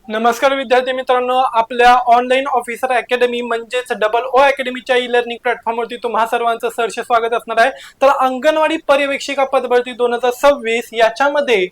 नमस्कार विद्यार्थी मित्रांनो, आपल्या ऑनलाईन ऑफिसर अकॅडमी म्हणजेच डबल ओ अकॅडमीच्या ई लर्निंग प्लॅटफॉर्मवरती तुम्हा सर्वांचं सहर्ष स्वागत असणार आहे। तर अंगणवाडी पर्यवेक्षिका पदभरती 2026 याच्यामध्ये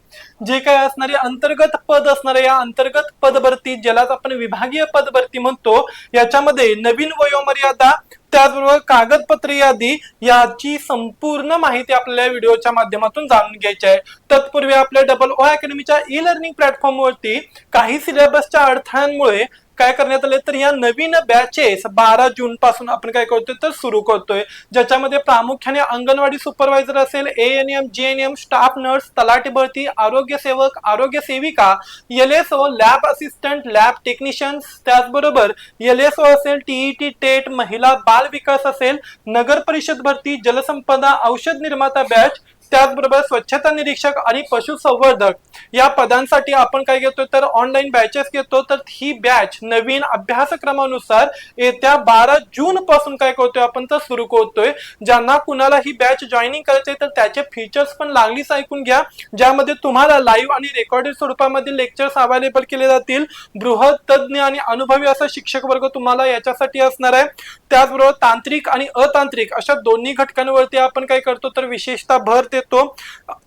जे काय असणारे अंतर्गत पद असणारे या अंतर्गत पदभरती ज्याला आपण विभागीय पदभरती म्हणतो, याच्यामध्ये नवीन वयोमर्यादा त्याचबरोबर कागदपत्र यादी याची संपूर्ण माहिती आपल्याला व्हिडिओच्या माध्यमातून जाणून घ्यायची आहे। तत्पूर्वी आपल्या डबल ओ अकॅडमीच्या ई लर्निंग प्लॅटफॉर्मवरती काही सिलेबसच्या अडथळ्यांमुळे काय करण्यात आले, तर या नवीन बॅचेस 12 जून पासून आपण काय करतोय तर सुरू करतोय, ज्याच्यामध्ये प्रामुख्याने अंगणवाडी सुपरवायझर असेल, एएनएम, जीएनएम, स्टाफ नर्स, तलाठी भरती, आरोग्य सेवक, आरोग्य सेविका, एलएसओ, लॅब असिस्टंट, लॅब टेक्निशियन्स, त्याचबरोबर एलएसओ असेल, टीईटी, टेट, महिला बाल विकास असेल, नगर परिषद भरती, जलसंपदा, औषध निर्माता बॅच, त्याचबरोबर स्वच्छता निरीक्षक आणि पशुसंवर्धक या पदांसाठी आपण काय घेतोय तर ऑनलाईन बॅचेस घेतो। तर ही बॅच नवीन अभ्यासक्रमानुसार येत्या 12 जून पासून काय करतोय आपण तर सुरू करतोय। ज्यांना कुणाला ही बॅच जॉईनिंग करायचे तर त्याचे फीचर्स पण लागलीच ऐकून घ्या, ज्यामध्ये तुम्हाला लाईव्ह आणि रेकॉर्डेड स्वरूपामध्ये लेक्चर्स अवेलेबल केले जातील। बृहत तज्ञ आणि अनुभवी असा शिक्षक वर्ग तुम्हाला याच्यासाठी असणार आहे। त्याचबरोबर तांत्रिक आणि अतांत्रिक अशा दोन्ही घटकांवरती आपण काय करतो तर विशेषतः भर देतो।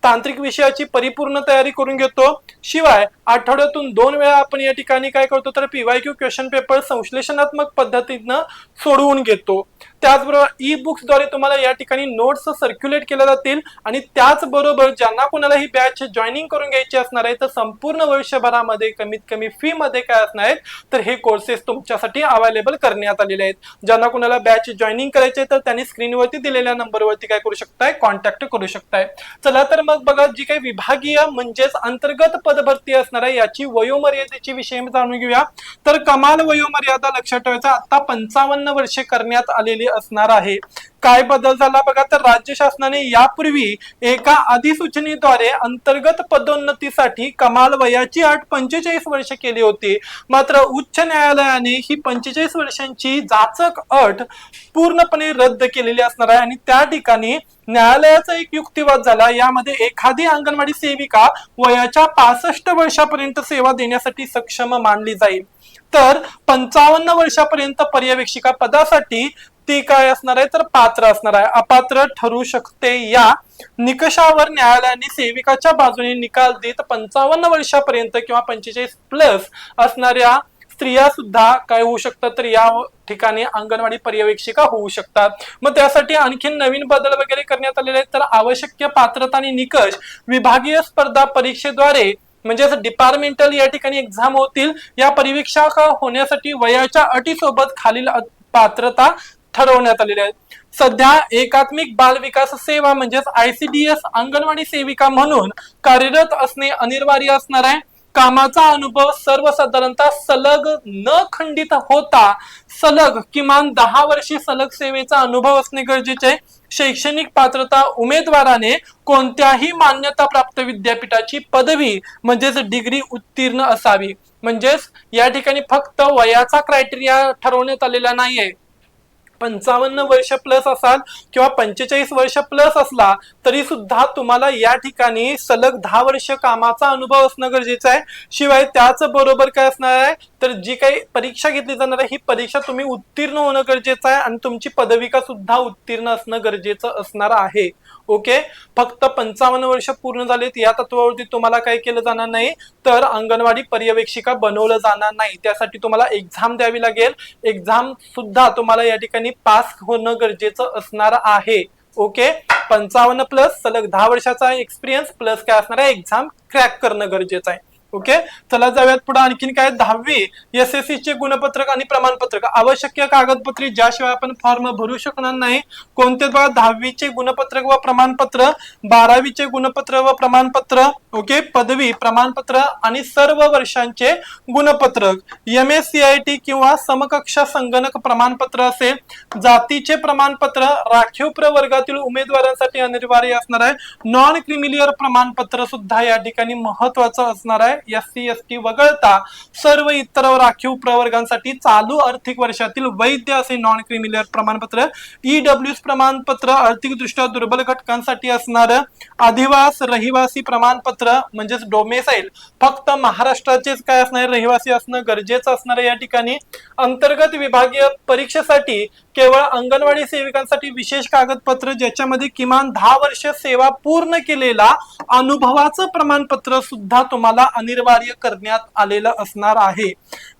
तांत्रिक विषयाची परिपूर्ण तयारी करून घेतो। शिवाय आठवड्यातून 2 वेळा आपण या ठिकाणी काय करतो तर पीवायक्यू क्वेश्चन पेपर संश्लेषणात्मक पद्धतीने सोडवून घेतो। त्याचबरोबर ई बुक्स द्वारे तुम्हाला या ठिकाणी नोट्स सर्क्युलेट केल्या जातील आणि त्याचबरोबर ज्यांना कोणाला ही बॅच जॉईनिंग करून घ्यायची असणार आहे तर संपूर्ण वर्षभरामध्ये कमीत कमी फी मध्ये काय असणार आहेत तर हे कोर्सेस तुमच्यासाठी अवेलेबल करण्यात आलेले आहेत। ज्यांना कोणाला बॅच जॉईनिंग करायचे तर त्यांनी स्क्रीनवरती दिलेल्या नंबरवरती काय करू शकताय, कॉन्टॅक्ट करू शकताय। चला तर मग बघा, जी काही विभागीय म्हणजेच अंतर्गत पदभरती असणार आहे याची वयोमर्यादेची विषय जाणून घेऊया। तर कमाल वयोमर्यादा लक्षात ठेवायचा आता 55 वर्षे करण्यात आलेली असणार आहे। काय बदल झाला बघा, तर राज्य शासनाने यापूर्वी एका अधिसूचनेद्वारे अंतर्गत पदोन्नतीसाठी कमाल वयाची अट 45 वर्ष केली होती। मात्र उच्च न्यायालयाने ही 45 वर्षांची जाचक अट पूर्णपणे रद्द केलेली असणार आहे आणि त्या ठिकाणी न्यायालयाचा एक युक्तिवाद झाला, यामध्ये एखादी अंगणवाडी सेविका वयाच्या 65 वर्षापर्यंत सेवा देण्यासाठी सक्षम मानली जाईल। तर 55 वर्षापर्यंत पर्यवेक्षिका पदासाठी ती काय असणार आहे तर पात्र असणार आहे, अपात्र ठरू शकते। या निकषावर न्यायालयाने सेविकाच्या बाजूने निकाल देत 55 वर्षापर्यंत किंवा 45 प्लस असणाऱ्या स्त्रिया सुद्धा काय होऊ शकतात तर या ठिकाणी अंगणवाडी पर्यवेक्षिका होऊ शकतात। मग त्यासाठी आणखी नवीन बदल वगैरे करण्यात आलेले आहेत। तर आवश्यक पात्रता आणि निकष विभागीय स्पर्धा परीक्षेद्वारे म्हणजे डिपार्टमेंटल या ठिकाणी एक्झाम होतील। या पर्यवेक्षक होण्यासाठी वयाच्या अटीसोबत खालील पात्रता ठरवण्यात आलेले आहेत। सध्या एकात्मिक बाल विकास सेवा म्हणजेच आयसीडीएस अंगणवाडी सेविका म्हणून कार्यरत असणे अनिवार्य असणार आहे। कामाचा अनुभव सर्वसाधारणतः सलग न खंडित होता सलग किमान 10 वर्षे सलग सेवेचा अनुभव असणे गरजेचे आहे। शैक्षणिक पात्रता उमेदवाराने कोणत्याही मान्यता प्राप्त विद्यापीठाची पदवी म्हणजेच डिग्री उत्तीर्ण असावी। म्हणजेच या ठिकाणी फक्त वयाचा क्रायटेरिया ठरवण्यात आलेला नाहीये। 55 वर्ष प्लस असाल किंवा 45 वर्ष प्लस असला तरी सुद्धा तुम्हाला या ठिकाणी सलग 10 वर्ष कामाचा अनुभव असणं गरजेचं आहे। शिवाय त्याच बरोबर काय असणार आहे तर जी काही परीक्षा घेतली जाणार आहे ही परीक्षा तुम्ही उत्तीर्ण होणं गरजेचं आहे आणि तुमची पदविका सुद्धा उत्तीर्ण असणं गरजेचं असणार आहे। ओके, फक्त 55 वर्ष पूर्ण झालेत या तत्वावरती तुम्हाला काय केलं जाणार नाही तर अंगणवाडी पर्यवेक्षिका बनवलं जाणार नाही। त्यासाठी तुम्हाला एक्झाम द्यावी लागेल, एक्झाम सुद्धा तुम्हाला या ठिकाणी पास होणं गरजेचं असणार आहे। ओके, 55 प्लस सलग 10 वर्षाचा एक्सपिरियन्स प्लस काय असणार आहे एक्झाम क्रॅक करणं गरजेचं आहे। ओके, चला जाऊयात पुढे। आणखीन काय 10वी एसएससी चे गुणपत्रक आणि प्रमाणपत्रक आवश्यक कागदपत्रे ज्याशिवाय आपण फॉर्म भरू शकणार नाही। कोणते बघा, 10वी चे गुणपत्रक व प्रमाणपत्र, 12वी चे गुणपत्र व प्रमाणपत्र, ओके, पदवी प्रमाणपत्र आणि सर्व वर्षांचे गुणपत्रक, एमएससीआयटी किंवा समकक्ष संगणक प्रमाणपत्र असेल, जातीचे प्रमाणपत्र राखीव प्रवर्गातील उमेदवारांसाठी अनिवार्य असणार आहे। नॉन क्रिमिलियर प्रमाणपत्र सुद्धा या ठिकाणी महत्वाचं असणार आहे। SC ST वगळता सर्व इतर राखीव प्रवर्गांसाठी चालू आर्थिक वर्षातील वैध असे नॉन क्रिमिलेअर प्रमाणपत्र, EWS प्रमाणपत्र आर्थिकदृष्ट्या दुर्बल घटकांसाठी असणारं अधिवास रहिवासी प्रमाणपत्र म्हणजेच डोमेसाईल फक्त महाराष्ट्राचेच काय असणार रहिवासी असणं गरजेचं असणार या ठिकाणी। अंतर्गत विभागीय परीक्षेसाठी केवळ अंगणवाडी सेविकांसाठी विशेष कागदपत्र ज्याच्यामध्ये किमान 10 वर्ष सेवा पूर्ण केलेला अनुभवाचं प्रमाणपत्र सुद्धा तुम्हाला अनिवार्य करण्यात आलेलं असणार आहे।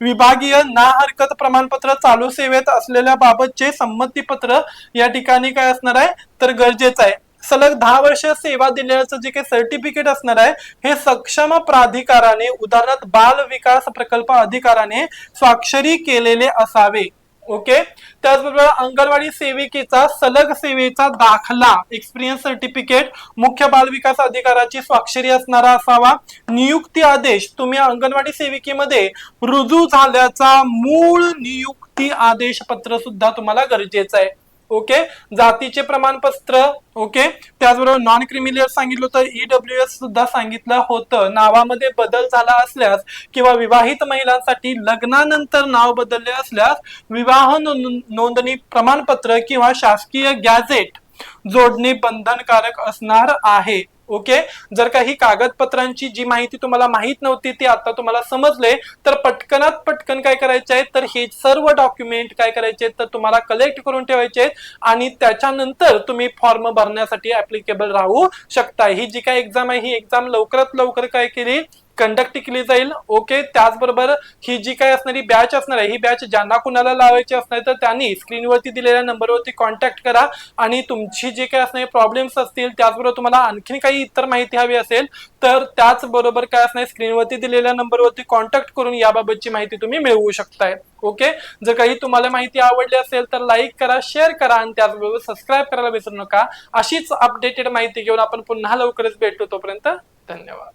विभागीय ना हरकत प्रमाणपत्र चालू सेवेत असलेल्या बाबतचे संमतीपत्र या ठिकाणी काय असणार आहे तर गरजेचं आहे। सलग 10 वर्ष सेवा दिल्याचं जे काही सर्टिफिकेट असणार आहे हे सक्षम प्राधिकाराने उदाहरणार्थ बाल विकास प्रकल्प अधिकाराने स्वाक्षरी केलेले असावे। ओके, त्याचबरोबर अंगणवाडी सेविकेचा सलग सेवेचा दाखला एक्सपिरियन्स सर्टिफिकेट मुख्य बाल विकास अधिकाराची स्वाक्षरी असणारा असावा। नियुक्ती आदेश तुम्ही अंगणवाडी सेविकेमध्ये रुजू झाल्याचा मूळ नियुक्ती आदेश पत्र सुद्धा तुम्हाला गरजेचं आहे। ओके, जातीचे प्रमाणपत्र। ओके, त्याचबरोबर नॉन क्रिमिलियर सांगितलं होतं, EWS सुद्धा सांगितलं होतं। नावामध्ये बदल झाला असल्यास किंवा विवाहित महिलांसाठी लग्नानंतर नाव बदलले असल्यास विवाह नोंदणी प्रमाणपत्र किंवा शासकीय गॅझेट जोडणे बंधनकारक असणार आहे। ओके, जर काही कागदपत्रांची जी माहिती तुम्हाला माहित नव्हती ती आता तुम्हाला समजले तर पटकनात पटकन काय करायचे आहे तर हे सर्व डॉक्युमेंट काय करायचे तर तुम्हाला कलेक्ट करून ठेवायचे आहेत आणि त्याच्यानंतर तुम्ही फॉर्म भरण्यासाठी ऍप्लिकेबल राहू शकता। ही जी काय एक्झाम आहे ही एक्झाम लवकरात लवकर काय केली कंडक्ट केली जाईल। ओके, त्याचबरोबर ही जी काय असणारी बॅच असणार आहे ही बॅच ज्यांना कुणाला लावायची असणार तर त्यांनी स्क्रीनवरती दिलेल्या नंबरवरती कॉन्टॅक्ट करा आणि तुमची जे काय असणारे प्रॉब्लेम्स असतील त्याचबरोबर तुम्हाला आणखीन काही इतर माहिती हवी असेल तर त्याचबरोबर काय असणार स्क्रीनवरती दिलेल्या नंबरवरती कॉन्टॅक्ट करून याबाबतची माहिती तुम्ही मिळवू शकताय। ओके, जर काही तुम्हाला माहिती आवडली असेल तर लाईक करा, शेअर करा आणि त्याचबरोबर सबस्क्राईब करायला विसरू नका। अशीच अपडेटेड माहिती घेऊन आपण पुन्हा लवकरच भेटू, तोपर्यंत धन्यवाद।